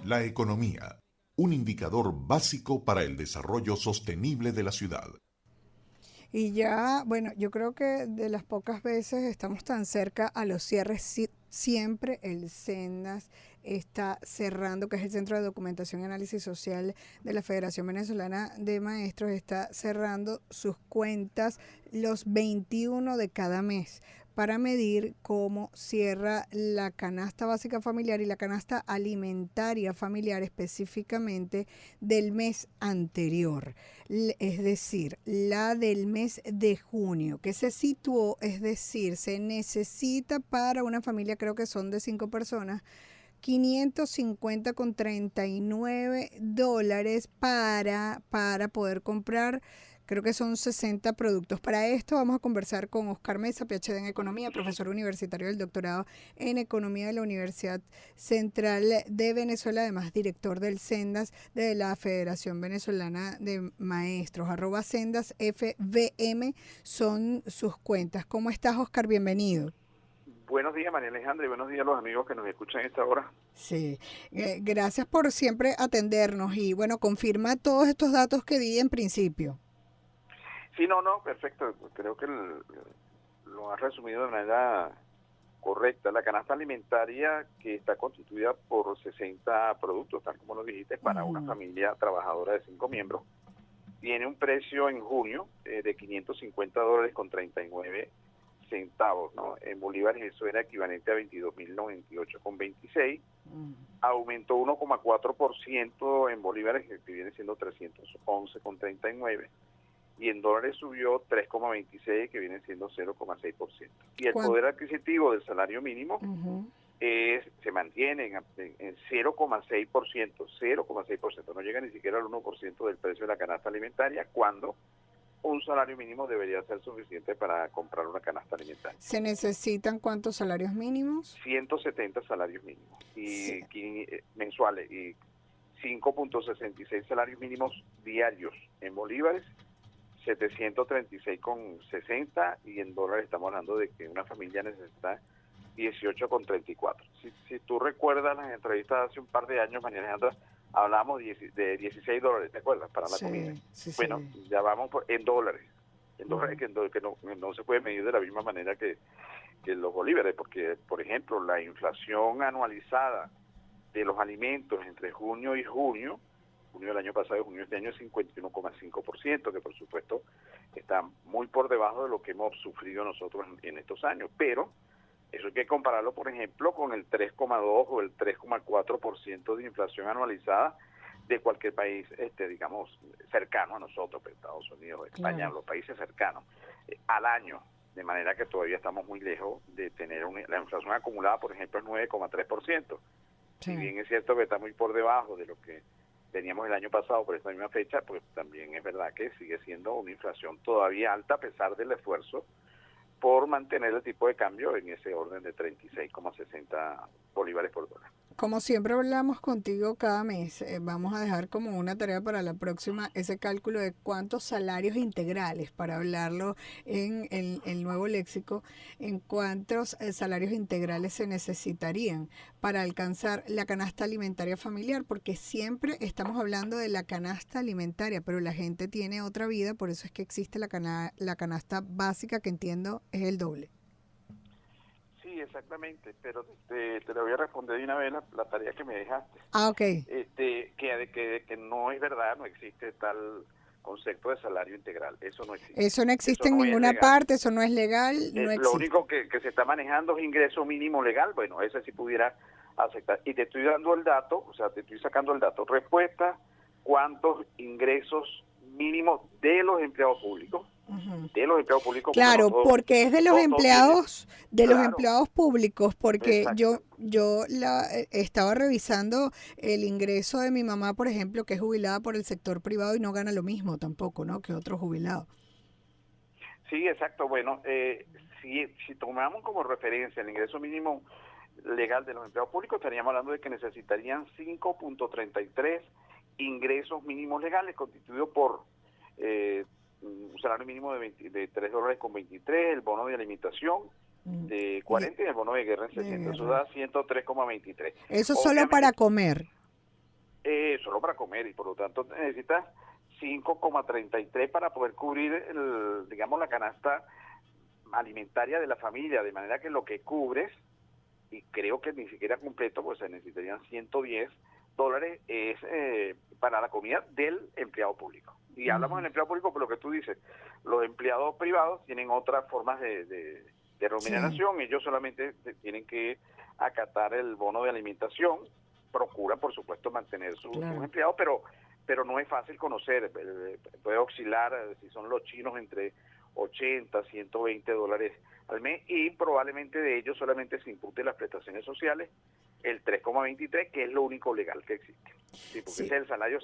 La economía, un indicador básico para el desarrollo sostenible de la ciudad. Y ya, bueno, yo creo que de las pocas veces estamos tan cerca a los cierres, siempre el SENAS está cerrando, que es el Centro de Documentación y Análisis Social de la Federación Venezolana de Maestros, está cerrando sus cuentas los 21 de cada mes para medir cómo cierra la canasta básica familiar y la canasta alimentaria familiar específicamente del mes anterior, es decir, la del mes de junio, que se situó, es decir, se necesita para una familia, creo que son de 5 personas, 550,39 dólares para poder comprar, creo que son 60 productos. Para esto vamos a conversar con Oscar Mesa, PhD en Economía, profesor universitario del doctorado en Economía de la Universidad Central de Venezuela, además director del SENDAS de la Federación Venezolana de Maestros, @SENDAS FVM son sus cuentas. ¿Cómo estás, Oscar? Bienvenido. Buenos días, María Alejandra, y buenos días a los amigos que nos escuchan a esta hora. Sí, gracias por siempre atendernos y bueno, confirma todos estos datos que di en principio. Sí, no, perfecto. Creo que lo has resumido de manera correcta. La canasta alimentaria, que está constituida por 60 productos, tal como lo dijiste, para una familia trabajadora de 5 miembros, tiene un precio en junio de 550 dólares con 39 centavos, ¿no? En bolívares eso era equivalente a 22.098,26. Aumentó 1,4% en bolívares, que viene siendo 311,39. Y en dólares subió 3,26, que viene siendo 0,6%. Y el poder adquisitivo del salario mínimo se mantiene en 0,6%, 0,6%, no llega ni siquiera al 1% del precio de la canasta alimentaria, cuando un salario mínimo debería ser suficiente para comprar una canasta alimentaria. ¿Se necesitan cuántos salarios mínimos? 170 salarios mínimos y sí. Mensuales, y 5.66 salarios mínimos diarios en bolívares, 736,60, y en dólares estamos hablando de que una familia necesita 18,34. Si tú recuerdas las entrevistas hace un par de años, María Alejandra, hablábamos de 16 dólares, ¿te acuerdas? Para la comida. Bueno, ya vamos en dólares. En dólares que no se puede medir de la misma manera que los bolívares, porque, por ejemplo, la inflación anualizada de los alimentos entre junio y junio del año pasado y junio de este año es 51,5%, que por supuesto está muy por debajo de lo que hemos sufrido nosotros en estos años, pero eso hay que compararlo, por ejemplo, con el 3,2 o el 3,4% de inflación anualizada de cualquier país, digamos, cercano a nosotros, Estados Unidos, España, claro, los países cercanos, al año. De manera que todavía estamos muy lejos de tener la inflación acumulada, por ejemplo, es 9,3%. Sí. Si bien es cierto que está muy por debajo de lo que teníamos el año pasado por esta misma fecha, pues también es verdad que sigue siendo una inflación todavía alta, a pesar del esfuerzo por mantener el tipo de cambio en ese orden de 36,60 bolívares por dólar. Como siempre hablamos contigo cada mes, vamos a dejar como una tarea para la próxima ese cálculo de cuántos salarios integrales, para hablarlo en el nuevo léxico, en cuántos salarios integrales se necesitarían para alcanzar la canasta alimentaria familiar, porque siempre estamos hablando de la canasta alimentaria, pero la gente tiene otra vida, por eso es que existe la canasta básica, que entiendo es el doble. Sí, exactamente, pero te lo voy a responder de una vez la tarea que me dejaste. Ok. Que no es verdad, no existe tal concepto de salario integral, eso no existe. Eso no existe en ninguna parte, eso no es legal, no existe. Lo único que se está manejando es ingreso mínimo legal, bueno, ese sí pudiera aceptar. Y te estoy dando el dato, o sea, te estoy sacando el dato. Respuesta, ¿cuántos ingresos mínimos de los empleados públicos? De los empleados públicos. Claro, porque es de los empleados, los empleados públicos, porque yo estaba revisando el ingreso de mi mamá, por ejemplo, que es jubilada por el sector privado y no gana lo mismo tampoco, ¿no?, que otro jubilado. Sí, exacto. Bueno, si tomamos como referencia el ingreso mínimo legal de los empleados públicos, estaríamos hablando de que necesitarían 5.33 ingresos mínimos legales, constituidos por un salario mínimo de 3 dólares con 23, el bono de alimentación de 40 y el bono de guerra en 60. Eso da 103,23. Eso solo para comer. solo para comer, y por lo tanto necesitas 5,33 para poder cubrir, digamos, la canasta alimentaria de la familia, de manera que lo que cubres, y creo que ni siquiera completo, pues se necesitarían $110, es para la comida del empleado público. Y hablamos del empleado público por lo que tú dices, los empleados privados tienen otras formas de remuneración, ellos solamente tienen que acatar el bono de alimentación, procuran por supuesto mantener sus empleados, pero no es fácil conocer, puede oscilar, si son los chinos, entre 80, $120 al mes, y probablemente de ellos solamente se impute las prestaciones sociales, el 3,23, que es lo único legal que existe. Sí, porque ese es el salario.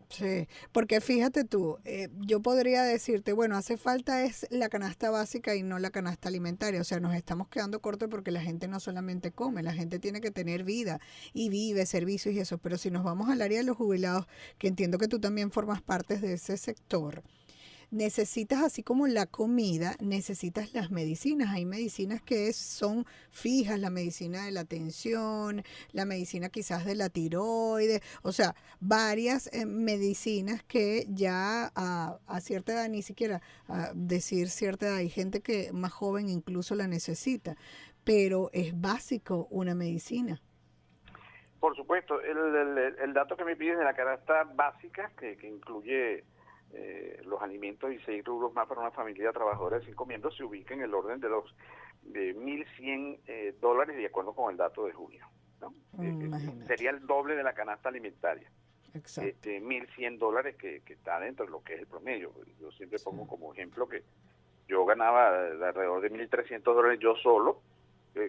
Sí, porque fíjate tú, yo podría decirte, bueno, hace falta es la canasta básica y no la canasta alimentaria, o sea, nos estamos quedando cortos porque la gente no solamente come, la gente tiene que tener vida y vive, servicios y eso, pero si nos vamos al área de los jubilados, que entiendo que tú también formas parte de ese sector, necesitas, así como la comida, necesitas las medicinas. Hay medicinas que son fijas, la medicina de la tensión, la medicina quizás de la tiroides, o sea, varias medicinas que ya a cierta edad, ni siquiera a decir cierta edad, hay gente que más joven incluso la necesita, pero es básico una medicina. Por supuesto, el dato que me pides de la canasta básica, que incluye los alimentos y 6 rubros más para una familia trabajadora de 5 miembros, se ubica en el orden de los de $1,100 de acuerdo con el dato de junio, ¿no? Sería el doble de la canasta alimentaria. Exacto. $1,100 que está dentro de lo que es el promedio. Yo siempre pongo como ejemplo que yo ganaba alrededor de $1,300 yo solo.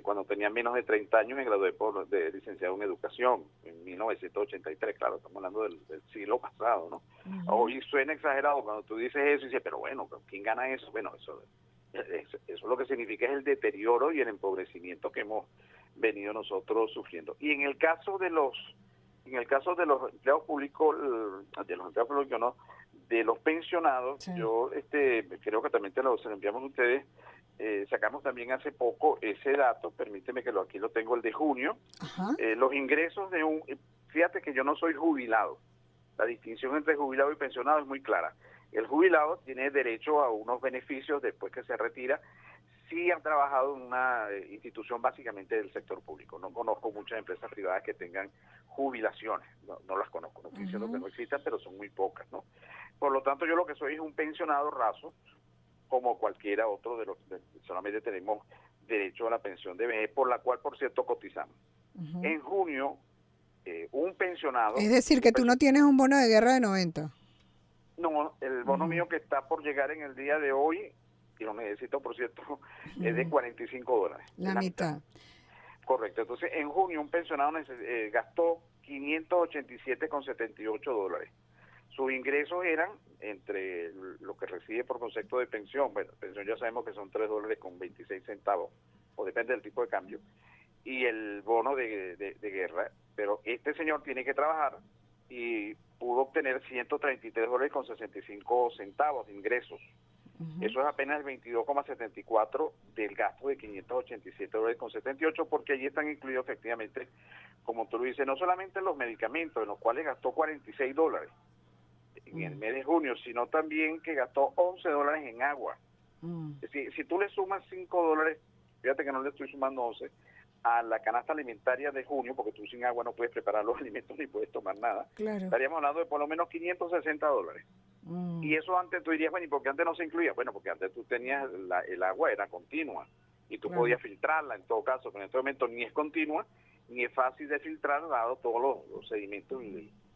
Cuando tenía menos de 30 años me gradué de licenciado en educación en 1983, claro, estamos hablando del siglo pasado, ¿no? Hoy suena exagerado cuando tú dices eso y dices, pero bueno, ¿quién gana eso? Bueno, eso lo que significa es el deterioro y el empobrecimiento que hemos venido nosotros sufriendo. Y en el caso de los empleados públicos, no, de los pensionados, sí. Yo creo que también se lo enviamos a ustedes. Sacamos también hace poco ese dato, permíteme que aquí lo tengo, el de junio. Los ingresos fíjate que yo no soy jubilado, la distinción entre jubilado y pensionado es muy clara. El jubilado tiene derecho a unos beneficios después que se retira si han trabajado en una institución básicamente del sector público. No conozco muchas empresas privadas que tengan jubilaciones, no las conozco, no estoy diciendo que no existan, pero son muy pocas, ¿no? Por lo tanto, yo lo que soy es un pensionado raso, como cualquiera otro solamente tenemos derecho a la pensión de vejez, por la cual, por cierto, cotizamos. En junio, un pensionado... Es decir, que tú no tienes un bono de guerra de 90. No, el bono mío que está por llegar en el día de hoy, y lo necesito, por cierto, es de $45. La mitad. Correcto. Entonces, en junio, un pensionado gastó $587,78. Sus ingresos eran, entre lo que recibe por concepto de pensión, bueno, pensión ya sabemos que son $3.26, o depende del tipo de cambio, y el bono de guerra, pero este señor tiene que trabajar y pudo obtener $133,65 de ingresos. Eso es apenas el 22,74 del gasto de $587,78, porque allí están incluidos efectivamente, como tú lo dices, no solamente los medicamentos, en los cuales gastó $46 en el mes de junio, sino también que gastó $11 en agua. Si tú le sumas $5, fíjate que no le estoy sumando 11, a la canasta alimentaria de junio, porque tú sin agua no puedes preparar los alimentos ni puedes tomar nada, claro. Estaríamos hablando de por lo menos $560. Y eso antes tú dirías, bueno, ¿y por qué antes no se incluía? Bueno, porque antes tú tenías el agua era continua y tú podías filtrarla en todo caso, pero en este momento ni es continua ni es fácil de filtrar dado todos los sedimentos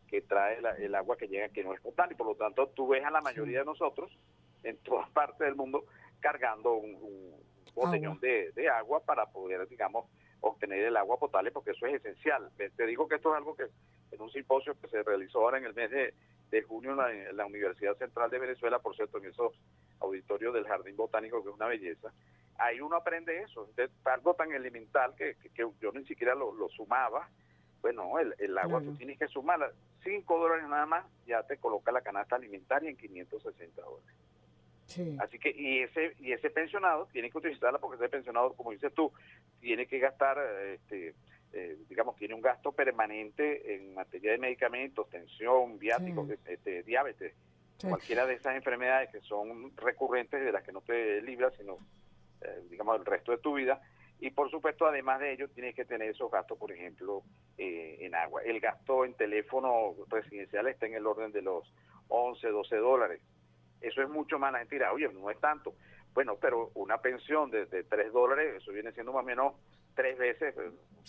que trae el agua que llega, que no es potable, y por lo tanto tú ves a la mayoría de nosotros en todas partes del mundo cargando un botellón de agua para poder, digamos, obtener el agua potable, porque eso es esencial. Te digo que esto es algo que en un simposio que se realizó ahora en el mes de junio en la Universidad Central de Venezuela, por cierto, en esos auditorios del Jardín Botánico, que es una belleza, ahí uno aprende eso, algo tan elemental que yo ni siquiera lo sumaba. Bueno, el agua tú tienes que sumarla, $5 nada más, ya te coloca la canasta alimentaria en $560. Sí. Así que, y ese pensionado tiene que utilizarla, porque ese pensionado, como dices tú, tiene que gastar digamos, tiene un gasto permanente en materia de medicamentos, tensión, viáticos, diabetes, Sí. cualquiera de esas enfermedades que son recurrentes, de las que no te libras, sino, digamos, el resto de tu vida. Y por supuesto, además de ello, tienes que tener esos gastos, por ejemplo, en agua. El gasto en teléfono residencial está en el orden de los 11, 12 dólares. Eso es mucho más. La gente dirá, oye, no es tanto. Bueno, pero una pensión de 3 dólares, eso viene siendo más o menos 3 veces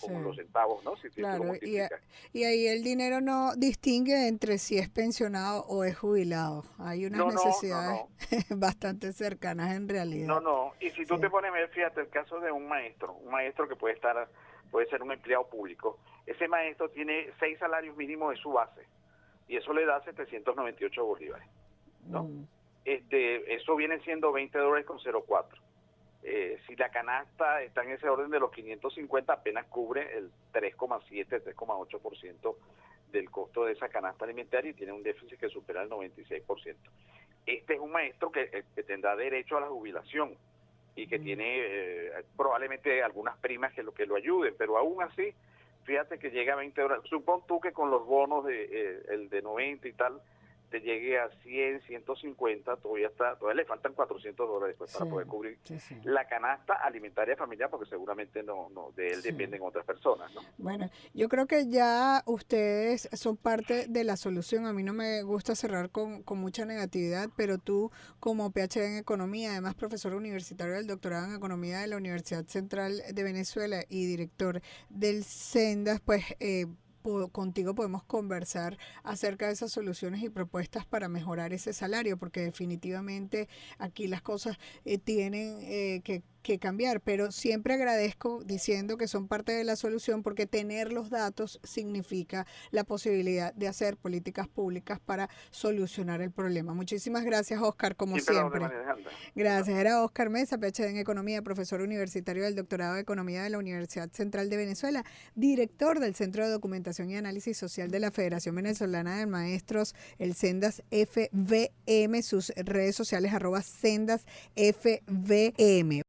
como Sí. los centavos, ¿no? Si tú lo Claro, multiplicas. y ahí el dinero no distingue entre si es pensionado o es jubilado. Hay unas No, necesidades bastante cercanas en realidad. no. Y si tú Sí. te pones a ver, fíjate, el caso de un maestro que puede ser un empleado público. Ese maestro tiene 6 salarios mínimos de su base y eso le da 798 bolívares, ¿no? Mm, Eso viene siendo 20 dólares con 04. Si la canasta está en ese orden de los 550, apenas cubre el 3,7, 3,8% del costo de esa canasta alimentaria y tiene un déficit que supera el 96%. Este es un maestro que tendrá derecho a la jubilación y que tiene probablemente algunas primas que lo ayuden, pero aún así, fíjate que llega a 20 dólares. Supón tú que con los bonos el de 90 y tal, te llegue a 100, 150, todavía le faltan 400 dólares pues, para sí, poder cubrir sí. la canasta alimentaria familiar, porque seguramente no de él Sí. dependen otras personas, ¿no? Bueno, yo creo que ya ustedes son parte de la solución. A mí no me gusta cerrar con mucha negatividad, pero tú como PhD en Economía, además profesor universitario del doctorado en Economía de la Universidad Central de Venezuela y director del Sendas, pues contigo podemos conversar acerca de esas soluciones y propuestas para mejorar ese salario, porque definitivamente aquí las cosas tienen que cambiar, pero siempre agradezco diciendo que son parte de la solución porque tener los datos significa la posibilidad de hacer políticas públicas para solucionar el problema. Muchísimas gracias, Oscar, como siempre. Gracias. Era Oscar Mesa, PhD en Economía, profesor universitario del doctorado de Economía de la Universidad Central de Venezuela, director del Centro de Documentación y Análisis Social de la Federación Venezolana de Maestros, el Sendas FVM, sus redes sociales @SendasFVM.